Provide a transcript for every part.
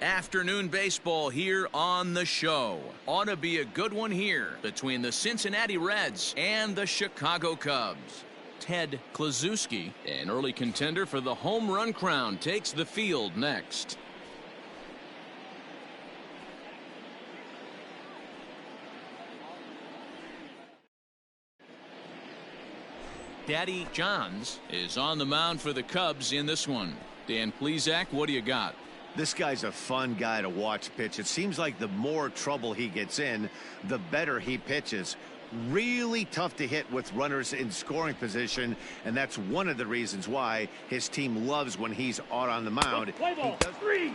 Afternoon baseball here on the show. Ought to be a good one here between the Cincinnati Reds and the Chicago Cubs. Ted Kluszewski, an early contender for the home run crown, takes the field next. Daddy Johns is on the mound for the Cubs in this one. Dan Plesac, what do you got? This guy's a fun guy to watch pitch. It seems like the more trouble he gets in, the better he pitches. Really tough to hit with runners in scoring position, and that's one of the reasons why his team loves when he's out on the mound. Play ball. Three.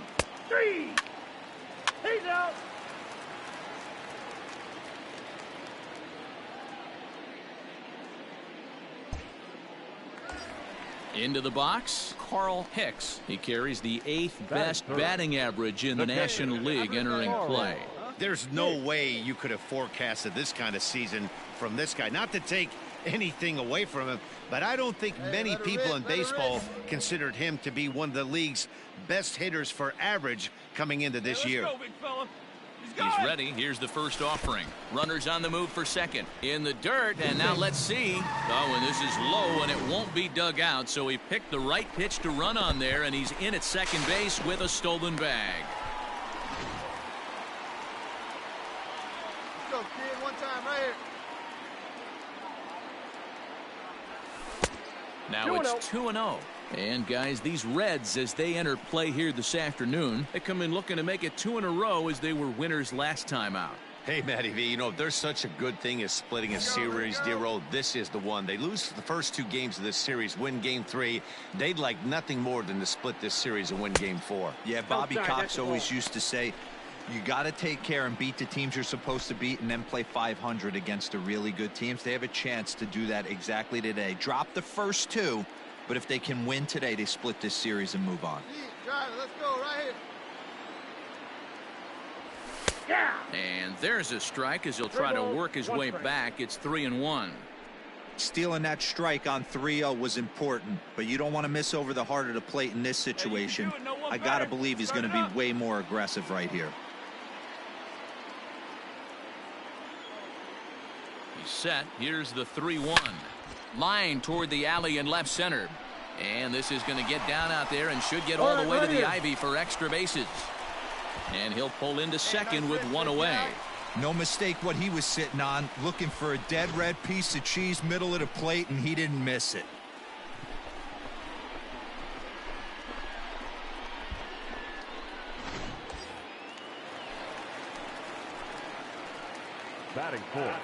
He's out. Into the box, Carl Hicks. He carries the 8th best batting average in the National League entering play. There's no way you could have forecasted this kind of season from this guy. Not to take anything away from him, but I don't think many people in baseball considered him to be one of the league's best hitters for average coming into this year. Let's go, big fella. He's ready. Here's the first offering. Runners on the move for second. In the dirt, and now let's see. Oh, and this is low, and it won't be dug out, so he picked the right pitch to run on there, and he's in at second base with a stolen bag. Let's go, kid. One time right here. Now it's 2-0. And guys, these Reds, as they enter play here this afternoon, they come in looking to make it 2 in a row as they were winners last time out. Hey, Matty V, you know, if there's such a good thing as splitting a series, Dero, this is the one. They lose the first 2 games of this series, win game 3. They'd like nothing more than to split this series and win game 4. Yeah, Bobby Cox always used to say, you got to take care and beat the teams you're supposed to beat and then play 500 against the really good teams. They have a chance to do that exactly today. Drop the first 2. But if they can win today, they split this series and move on. Let's go right here. Yeah. And there's a strike as he'll try to work his way back. It's 3-1. Stealing that strike on 3-0 was important, but you don't want to miss over the heart of the plate in this situation. I got to believe he's going to be way more aggressive right here. He's set. Here's the 3-1. Line toward the alley in left center. And this is going to get down out there and should get all the way to the ivy for extra bases. And he'll pull into second with 1 away. No mistake what he was sitting on, looking for a dead red piece of cheese middle of the plate, and he didn't miss it. Batting fourth,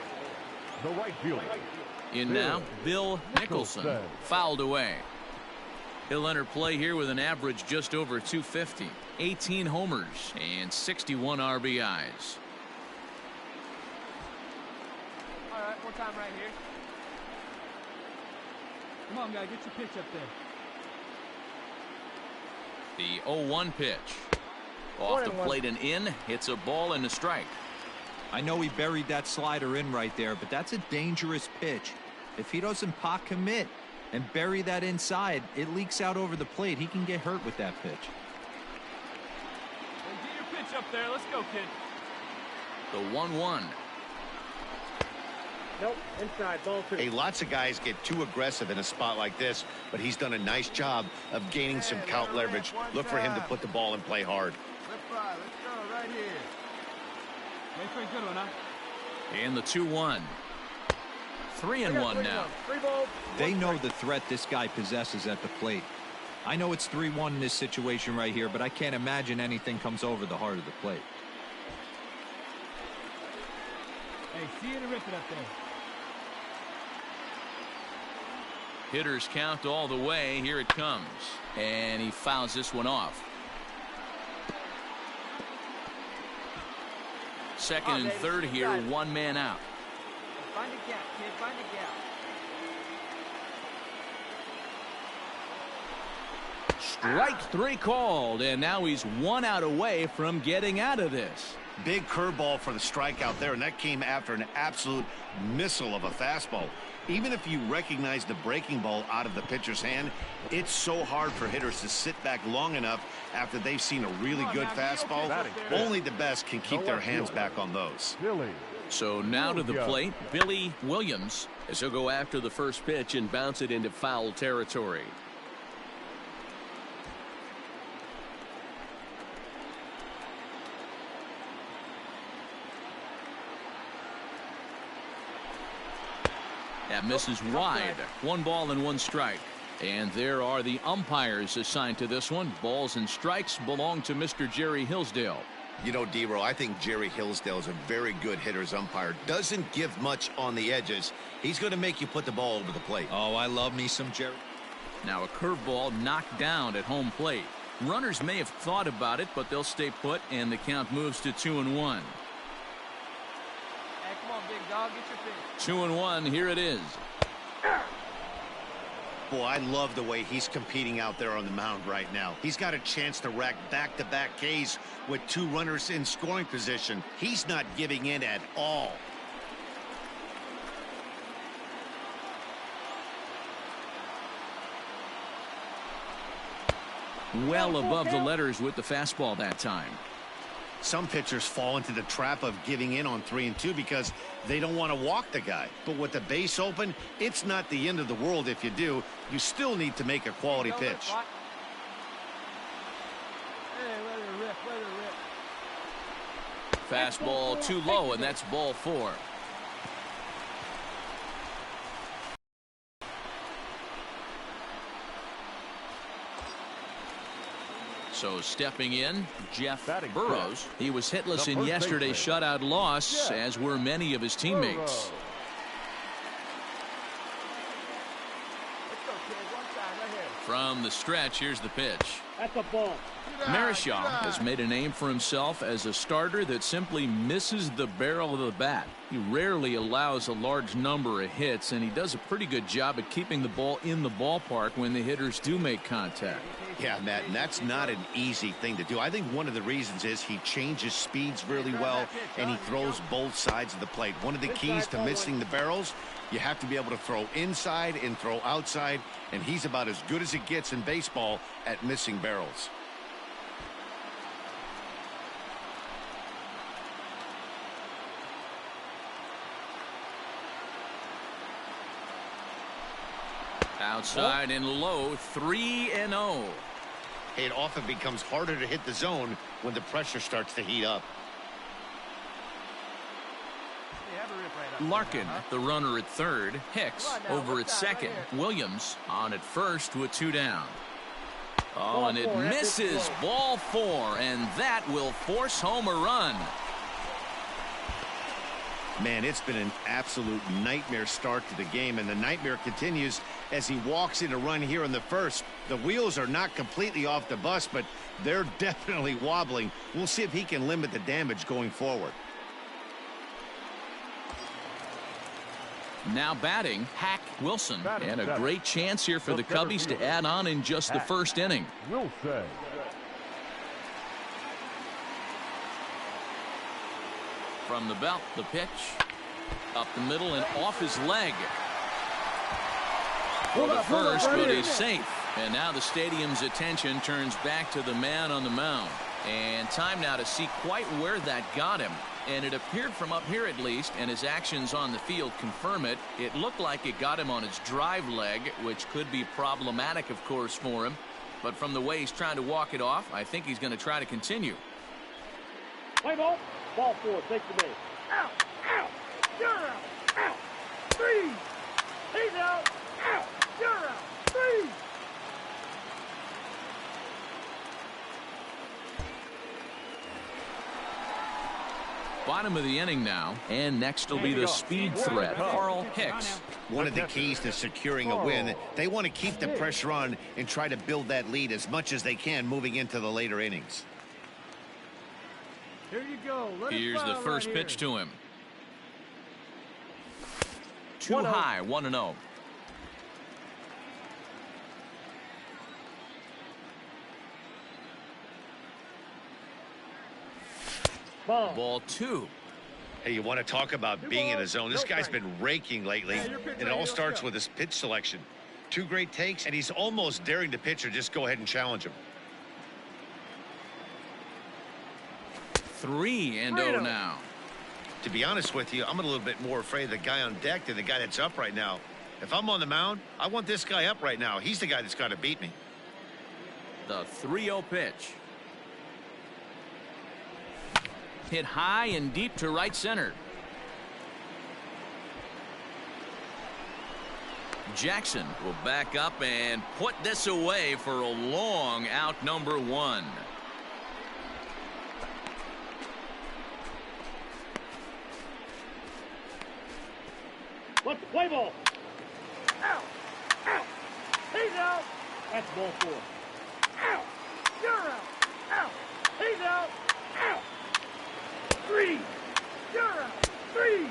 the right fielder. In now, Bill Nicholson, fouled away. He'll enter play here with an average just over 250, 18 homers, and 61 RBIs. All right, one time right here. Come on, guy, get your pitch up there. The 0-1 pitch. Off the plate and in, hits a ball and a strike. I know he buried that slider in right there, but that's a dangerous pitch. If he doesn't pot commit and bury that inside, it leaks out over the plate. He can get hurt with that pitch. Hey, get your pitch up there. Let's go, kid. The 1-1. Nope, inside, ball 2. Hey, lots of guys get too aggressive in a spot like this, but he's done a nice job of gaining some count leverage. Look for him to put the ball and play hard. Let's go right here. Wait for a good one, huh? And the 2-1. 3-1 now. They know the threat this guy possesses at the plate. I know it's 3-1 in this situation right here, but I can't imagine anything comes over the heart of the plate. Hey, see you to rip it up there. Hitters count all the way. Here it comes. And he fouls this one off. Second and third here, 1 man out. Find a gap, kid. Find a gap. Strike 3 called, and now he's 1 out away from getting out of this. Big curveball for the strikeout there, and that came after an absolute missile of a fastball. Even if you recognize the breaking ball out of the pitcher's hand, it's so hard for hitters to sit back long enough after they've seen a really good fastball. Only the best can keep their hands back on those. So now to the plate, Billy Williams, as he'll go after the first pitch and bounce it into foul territory. That misses wide. 1 ball and 1 strike. And there are the umpires assigned to this one. Balls and strikes belong to Mr. Jerry Hillsdale. You know, D-Row, I think Jerry Hillsdale is a very good hitter's umpire. Doesn't give much on the edges. He's going to make you put the ball over the plate. Oh, I love me some Jerry. Now a curveball knocked down at home plate. Runners may have thought about it, but they'll stay put, and the count moves to 2-1. Hey, come on, big dog, get your pitch. 2-1, here it is. Boy, I love the way he's competing out there on the mound right now. He's got a chance to rack back-to-back Ks with 2 runners in scoring position. He's not giving in at all. Well above the letters with the fastball that time. Some pitchers fall into the trap of giving in on 3 and 2 because they don't want to walk the guy. But with the base open, it's not the end of the world if you do. You still need to make a quality pitch. Hey, let it rip, let it rip. Fastball too low, and that's ball 4. So stepping in, Jeff Burrows. He was hitless in yesterday's shutout loss, as were many of his teammates. From the stretch, here's the pitch. That's a ball. Marichal has made a name for himself as a starter that simply misses the barrel of the bat. He rarely allows a large number of hits, and he does a pretty good job at keeping the ball in the ballpark when the hitters do make contact. Yeah, Matt, and that's not an easy thing to do. I think one of the reasons is he changes speeds really well, and he throws both sides of the plate. One of the keys to missing the barrels, you have to be able to throw inside and throw outside, and he's about as good as it gets in baseball at missing barrels. Outside and low, 3-0. It often becomes harder to hit the zone when the pressure starts to heat up. Larkin, the runner at third. Hicks over at second. Williams on at first with 2 down. Oh, and it misses. Ball 4, and that will force home a run. Man, it's been an absolute nightmare start to the game, and the nightmare continues as he walks in a run here in the first. The wheels are not completely off the bus, but they're definitely wobbling. We'll see if he can limit the damage going forward. Now batting, Hack Wilson. And a great chance here for the Cubbies to add on in just the first inning. Wilson. From the belt, the pitch. Up the middle and off his leg. For the first, but he's safe. And now the stadium's attention turns back to the man on the mound. And time now to see quite where that got him. And it appeared from up here at least, and his actions on the field confirm it. It looked like it got him on his drive leg, which could be problematic, of course, for him. But from the way he's trying to walk it off, I think he's going to try to continue. Play ball. Ball 4, take the base. Out, out, you're out, out, 3. He's out, out, you're out, 3. Bottom of the inning now, and next will be the speed threat, Carl Hicks. One of the keys to securing a win, they want to keep the pressure on and try to build that lead as much as they can moving into the later innings. Here you go. Here's the first pitch to him. Too high, 1-0. Ball 2. Hey, you want to talk about being in a zone? This guy's been raking lately, and it all starts with his pitch selection. 2 great takes, and he's almost daring the pitcher just go ahead and challenge him. 3-0 now. To be honest with you, I'm a little bit more afraid of the guy on deck than the guy that's up right now. If I'm on the mound, I want this guy up right now. He's the guy that's got to beat me. The 3-0 pitch. Hit high and deep to right center. Jackson will back up and put this away for a long out, number 1. What's the play ball? Out! Out! He's out! That's ball 4. Out! You're out! Out! He's out! Out! 3! You're out! 3!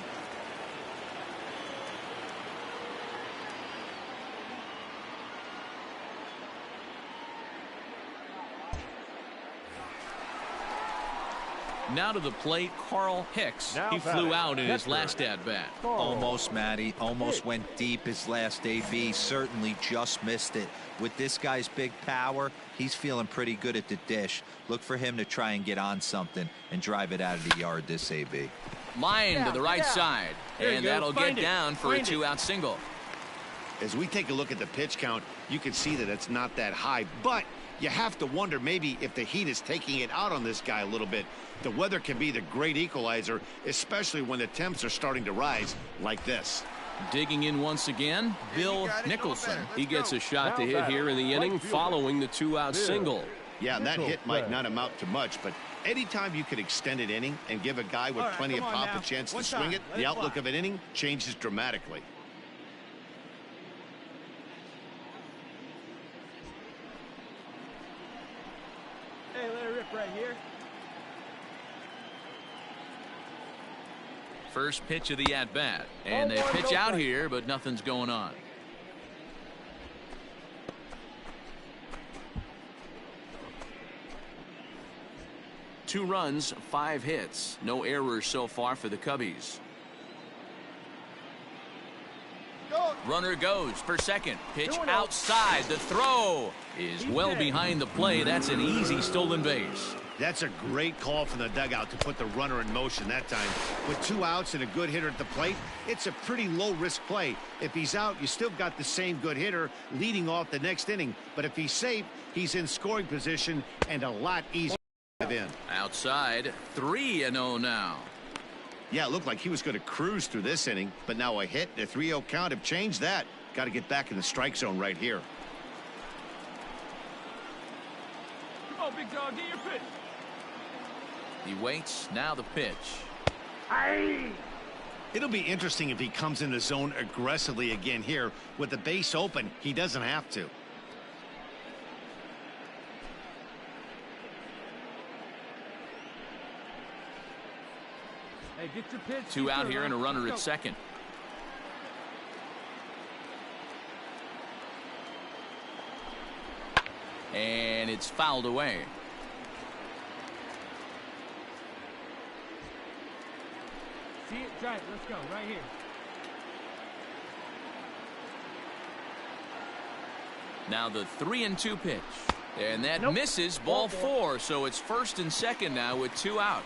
Now to the plate, Carl Hicks. Now He flew batting, out in his catcher. last at-bat. Almost, Matty. Almost went deep his last AB. Certainly just missed it. With this guy's big power, he's feeling pretty good at the dish. Look for him to try and get on something and drive it out of the yard this AB. Line to the right side, and that'll get down for a 2-out single. As we take a look at the pitch count, you can see that it's not that high, but you have to wonder maybe if the heat is taking it out on this guy a little bit. The weather can be the great equalizer, especially when the temps are starting to rise like this. Digging in once again, Bill Nicholson. He gets a shot to hit here in the inning following the 2-out single. Yeah, and that hit might not amount to much, but anytime you can extend an inning and give a guy with plenty of pop a chance to swing it, the outlook of an inning changes dramatically. Hey, let her rip right here. First pitch of the at-bat, and they pitch out here, but nothing's going on. Two runs, 5 hits. No errors so far for the Cubbies. Runner goes for second. Pitch outside. The throw is well behind the play. That's an easy stolen base. That's a great call from the dugout to put the runner in motion that time. With 2 outs and a good hitter at the plate, it's a pretty low-risk play. If he's out, you still got the same good hitter leading off the next inning. But if he's safe, he's in scoring position and a lot easier to dive in. Outside, 3-0 now. Yeah, it looked like he was going to cruise through this inning, but now a hit and a 3-0 count have changed that. Got to get back in the strike zone right here. Come on, big dog, get your pitch. He waits. Now the pitch. It'll be interesting if he comes in the zone aggressively again here. With the base open, he doesn't have to. Hey, get your pitch. 2 out here and a runner at second. And it's fouled away. See it? Try it. Let's go. Right here. Now the 3-2 pitch. And that misses, ball 4. So it's first and second now with 2 out.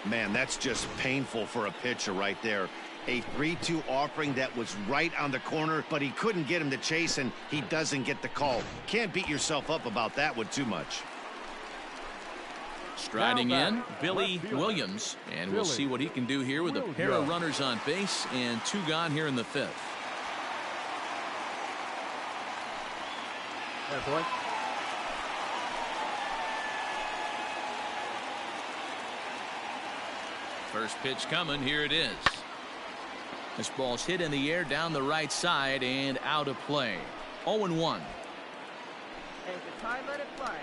Man, that's just painful for a pitcher right there. A 3-2 offering that was right on the corner, but he couldn't get him to chase, and he doesn't get the call. Can't beat yourself up about that one too much. Striding in, Billy Williams, and we'll see what he can do here with a pair of runners on base and 2 gone here in the 5th. Yeah, boy. First pitch coming. Here it is. This ball's hit in the air down the right side and out of play. 0-1. Hey, the time, let it fly.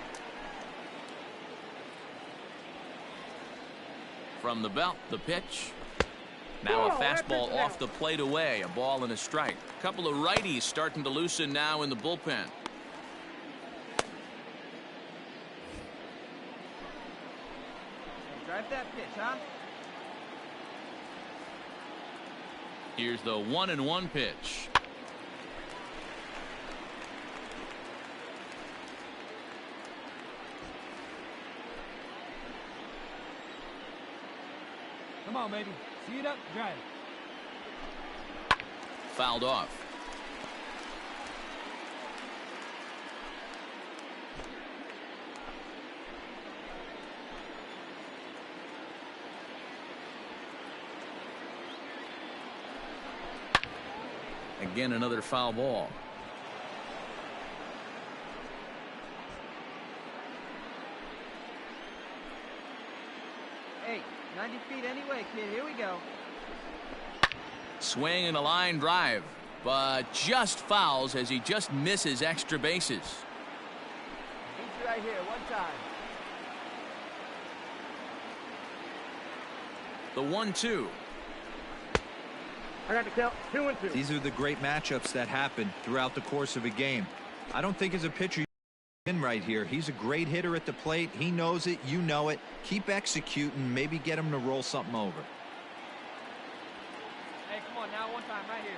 From the belt, the pitch. Now a fastball off the plate away. A ball and a strike. A couple of righties starting to loosen now in the bullpen. Drive that pitch, huh? Here's the 1-1 pitch. Come on, baby. See it up, drive. Fouled off. Again, another foul ball. Hey, 90 feet anyway, kid. Here we go. Swing and a line drive, but just fouls as he just misses extra bases. Beat you right here, one time. The 1-2. I got to count 2-2. These are the great matchups that happen throughout the course of a game. I don't think as a pitcher you in right here. He's a great hitter at the plate. He knows it. You know it. Keep executing. Maybe get him to roll something over. Hey, come on now, one time right here.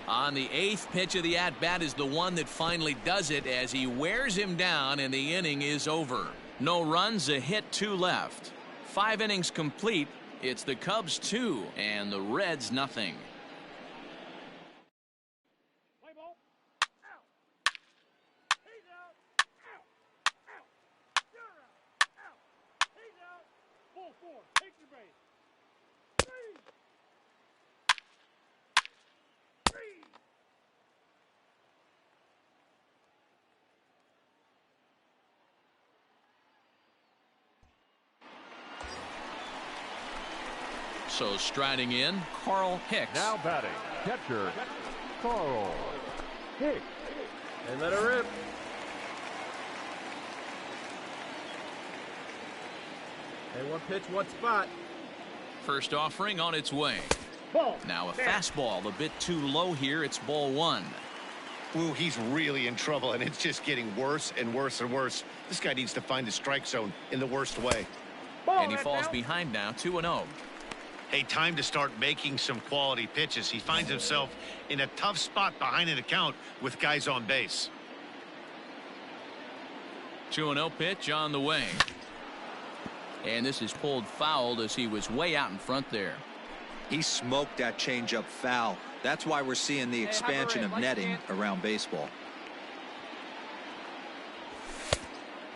On the 8th pitch of the at-bat is the one that finally does it as he wears him down and the inning is over. No runs, a hit, 2 left. 5 innings complete. It's the Cubs 2 and the Reds nothing. Play ball. Out. He's out. Out. Out. You're out. Out. He's out. Ball 4. Take your base. 3. 3. So striding in, Carl Hicks. Now batting, catcher, Carl Hicks. And let her rip. Hey, one pitch, one spot. First offering on its way. Ball. Now a fastball a bit too low here. It's ball 1. Ooh, he's really in trouble, and it's just getting worse and worse and worse. This guy needs to find the strike zone in the worst way. Ball. And he falls behind now, 2-0. Hey, time to start making some quality pitches. He finds himself in a tough spot behind an account with guys on base. 2-0 pitch on the way. And this is pulled foul as he was way out in front there. He smoked that changeup foul. That's why we're seeing the expansion of netting around baseball.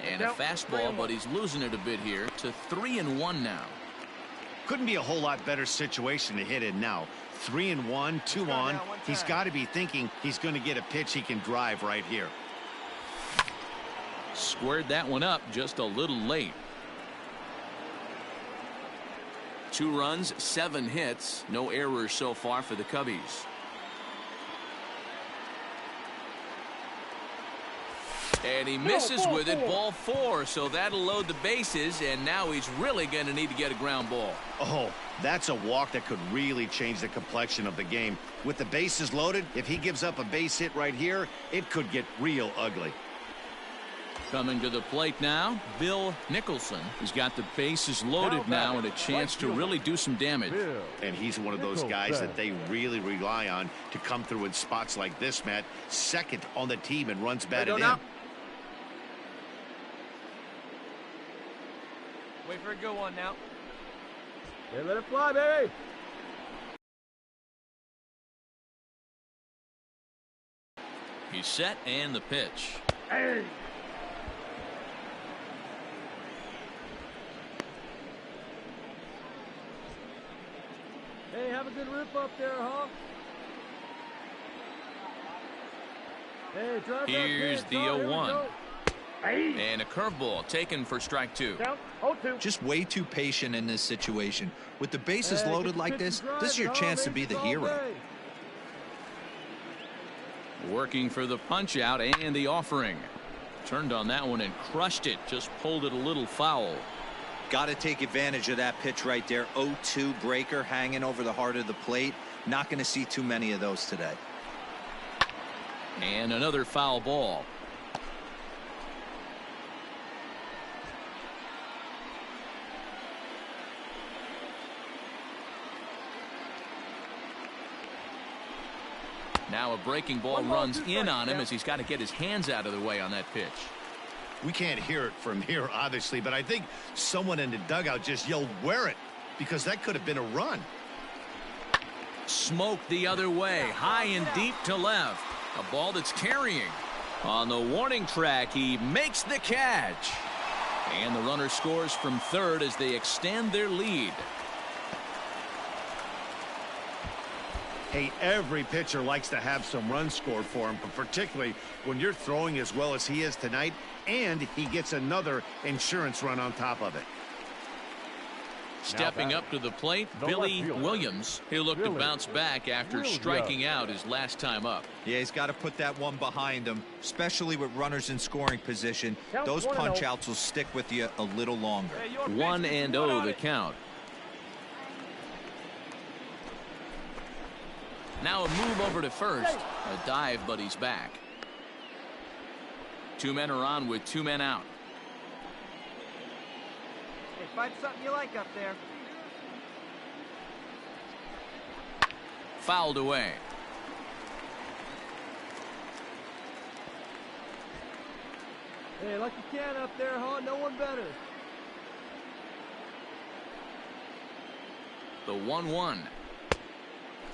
And a fastball, but he's losing it a bit here to 3-1 now. Couldn't be a whole lot better situation to hit in now. 3-1, 2 on. He's got to be thinking he's going to get a pitch he can drive right here. Squared that one up just a little late. 2 runs, 7 hits, no errors so far for the Cubbies. And he misses with it, ball 4, so that'll load the bases, and now he's really going to need to get a ground ball. Oh, that's a walk that could really change the complexion of the game. With the bases loaded, if he gives up a base hit right here, it could get real ugly. Coming to the plate now, Bill Nicholson. He's got the bases loaded now and a chance to really do some damage. And he's one of those guys that they really rely on to come through in spots like this, Matt. Second on the team and runs batted in. Wait for a good one now. Hey, let it fly, baby. He's set and the pitch. Hey. Hey, have a good rip up there, huh? Hey, drive Here's that the 0-1. And a curveball taken for strike 2. Count 0-2. Just way too patient in this situation. With the bases loaded like this is your chance to be the hero. Working for the punch out and the offering. Turned on that one and crushed it. Just pulled it a little foul. Got to take advantage of that pitch right there. 0-2 breaker hanging over the heart of the plate. Not going to see too many of those today. And another foul ball. Now a breaking ball runs in on him as he's got to get his hands out of the way on that pitch. We can't hear it from here, obviously, but I think someone in the dugout just yelled, "Wear it," because that could have been a run. Smoked the other way, high and deep to left. A ball that's carrying. On the warning track, he makes the catch. And the runner scores from third as they extend their lead. Hey, every pitcher likes to have some runs scored for him, but particularly when you're throwing as well as he is tonight, and he gets another insurance run on top of it. Stepping up to the plate, Billy Williams. He'll look to bounce back after striking out his last time up. Yeah, he's got to put that one behind him, especially with runners in scoring position. Those punch outs will stick with you a little longer. 1-0 the count. Now a move over to first. A dive, but he's back. Two men are on with two men out. Hey, find something you like up there. Fouled away. Hey, lucky can up there, huh? No one better. The 1-1.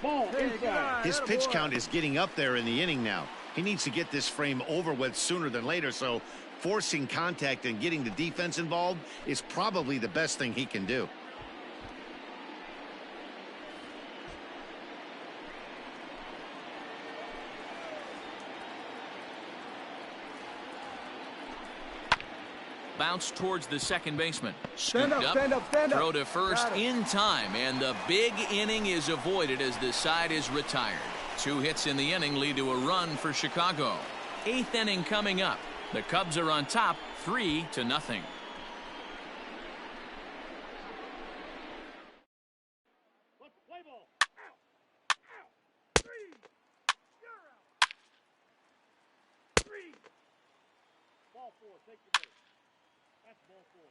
Ball inside. His pitch count is getting up there in the inning now. He needs to get this frame over with sooner than later, so forcing contact and getting the defense involved is probably the best thing he can do. Bounce towards the second baseman. Stand Scooped up, stand up, stand up. Throw to first in time, and the big inning is avoided as the side is retired. 2 hits in the inning lead to a run for Chicago. 8th inning coming up. The Cubs are on top, 3-0. Let's play ball. Out. Out. 3. You're out. 3. Ball 4. Take your base. That's ball 4.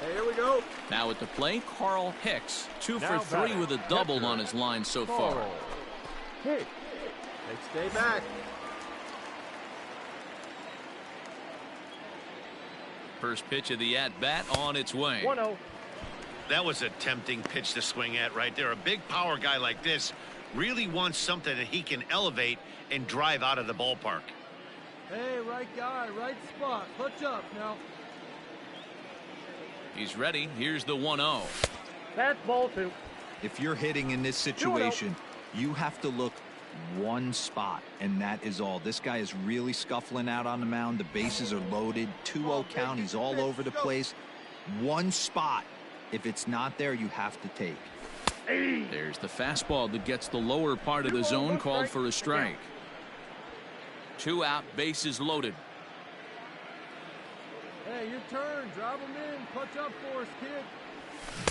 Hey, here we go. Now at the plate, Carl Hicks. 2 for 3 with a double on his line so far. Hicks. Hey, stay back. First pitch of the at-bat on its way. 1-0. That was a tempting pitch to swing at right there. A big power guy like this really wants something that he can elevate and drive out of the ballpark. Hey, right guy, right spot. Punch up now. He's ready. Here's the 1-0. That's ball 2. If you're hitting in this situation, you have to look one spot, and that is all. This guy is really scuffling out on the mound. The bases are loaded. 2-0 count. He's all over the place. One spot. If it's not there, you have to take. There's the fastball that gets the lower part of the zone, called for a strike. 2 out, bases loaded. Hey, your turn. Drive him in. Punch up for us, kid.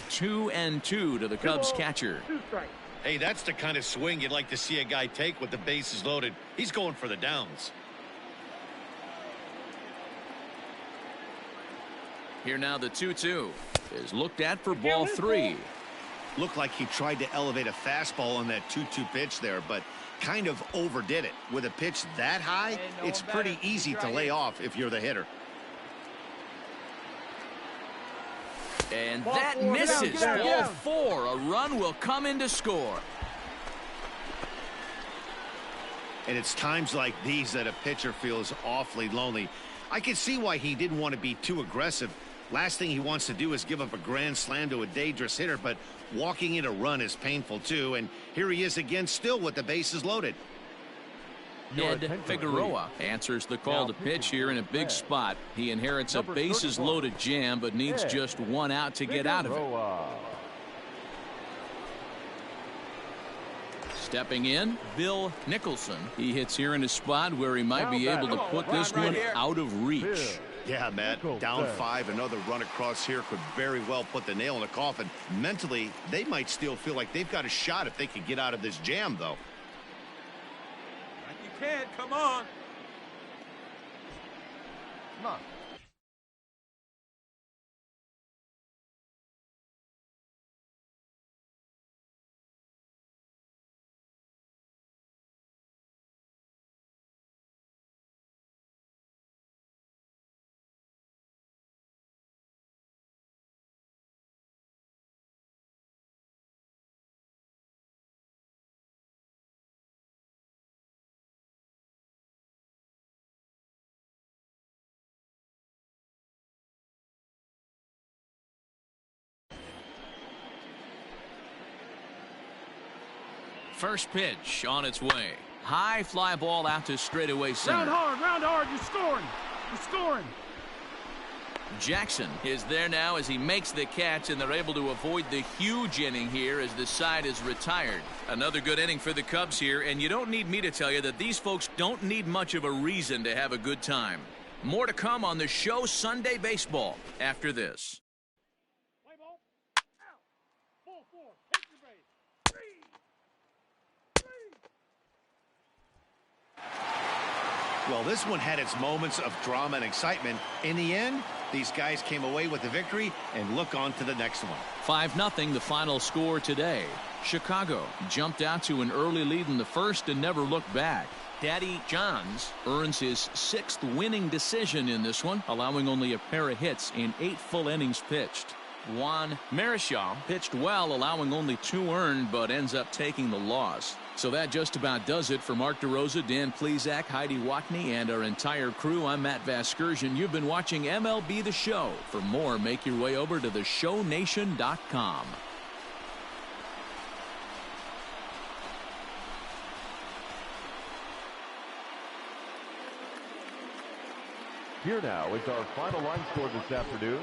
2-2 to the Cubs catcher. 2 strikes. Hey, that's the kind of swing you'd like to see a guy take with the bases loaded. He's going for the downs. Here now the 2-2 is looked at for ball 3. Looked like he tried to elevate a fastball on that 2-2 pitch there, but kind of overdid it. With a pitch that high, it's pretty easy to lay off if you're the hitter. And that misses. Ball 4. A run will come in to score. And it's times like these that a pitcher feels awfully lonely. I can see why he didn't want to be too aggressive. Last thing he wants to do is give up a grand slam to a dangerous hitter, but walking in a run is painful too. And here he is again, still with the bases loaded. Ned Figueroa answers the call to pitch here in a big spot. He inherits a bases loaded jam, but needs just 1 out to get out of it. Stepping in, Bill Nicholson. He hits here in a spot where he might be able to put this one out of reach. Yeah, Matt, down 5, another run across here could very well put the nail in the coffin. Mentally, they might still feel like they've got a shot if they could get out of this jam, though. You can, come on. Come on. First pitch on its way. High fly ball out to straightaway center. Round hard, you're scoring. You're scoring. Jackson is there now as he makes the catch, and they're able to avoid the huge inning here as the side is retired. Another good inning for the Cubs here, and you don't need me to tell you that these folks don't need much of a reason to have a good time. More to come on the show Sunday Baseball after this. Play ball. Out. Full four. Take your base. Well, this one had its moments of drama and excitement. In the end, these guys came away with the victory and look on to the next one. 5-0 the final score today. Chicago jumped out to an early lead in the first and never looked back. Daddy Johns earns his 6th winning decision in this one, allowing only a pair of hits in 8 full innings pitched. Juan Marichal pitched well, allowing only 2 earned, but ends up taking the loss. So that just about does it for Mark DeRosa, Dan Plesac, Heidi Watney, and our entire crew. I'm Matt Vasgersian. You've been watching MLB The Show. For more, make your way over to theshownation.com. Here now is our final line score this afternoon.